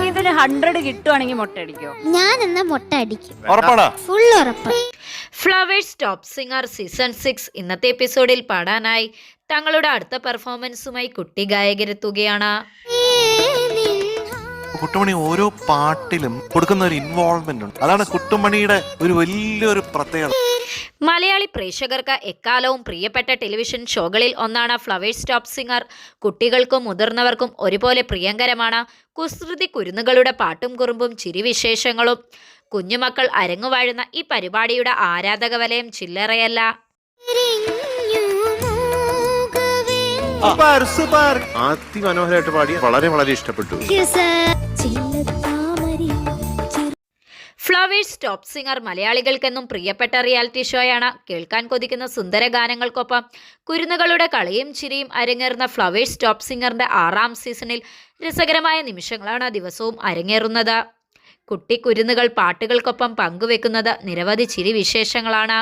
ഇതിന് 100 കിട്ടുവാണെങ്കിൽ മുട്ട അടിക്കോ? ഞാൻ എന്നാ മുട്ട അടിക്കും, ഉറപ്പാണോ? ഫുൾ ഉറപ്പ്. ഫ്ലവേഴ്സ് ടോപ്പ് സിംഗർ സീസൺ 6 ഇന്നത്തെ എപ്പിസോഡിൽ പാടാനായി തങ്ങളുടെ അടുത്ത പെർഫോമൻസുമായി കുട്ടി ഗായകരെത്തുകയാണ്. കുട്ടുമണി ഓരോ പാട്ടിലും കൊടുക്കുന്ന ഒരു ഇൻവോൾവ്മെന്റ് ഉണ്ട്. അതാണ് കുട്ടുമണിയുടെ ഒരു വലിയൊരു പ്രത്യേകത. മലയാളി പ്രേക്ഷകർക്ക് എക്കാലവും പ്രിയപ്പെട്ട ടെലിവിഷൻ ഷോകളിൽ ഒന്നാണ് ഫ്ലവേഴ്സ് ടോപ്പ് സിംഗർ. കുട്ടികൾക്കും മുതിർന്നവർക്കും ഒരുപോലെ പ്രിയങ്കരമാണ് കുസൃതി കുരുന്നുകളുടെ പാട്ടും കുറുമ്പും ചിരിവിശേഷങ്ങളും. കുഞ്ഞുമക്കൾ അരങ്ങുവാഴുന്ന ഈ പരിപാടിയുടെ ആരാധക വലയം ചില്ലറയല്ല. അതിമനോഹരമായിട്ട് പാടി, വളരെ വളരെ ഇഷ്ടപ്പെട്ടു. ഫ്ലവേഴ്സ് ടോപ്പ് സിംഗർ മലയാളികൾക്കെന്നും പ്രിയപ്പെട്ട റിയാലിറ്റി ഷോയാണ്. കേൾക്കാൻ കൊതിക്കുന്ന സുന്ദര ഗാനങ്ങൾക്കൊപ്പം കുരുന്നുകളുടെ കളിയും ചിരിയും അരങ്ങേറുന്ന ഫ്ലവേഴ്സ് ടോപ്പ് സിംഗറിന്റെ 6ാം സീസണിൽ രസകരമായ നിമിഷങ്ങളാണ് ദിവസവും അരങ്ങേറുന്നത്. കുട്ടി കുരുന്നുകൾ പാട്ടുകൾക്കൊപ്പം പങ്കുവെക്കുന്നത് നിരവധി ചിരി വിശേഷങ്ങളാണ്.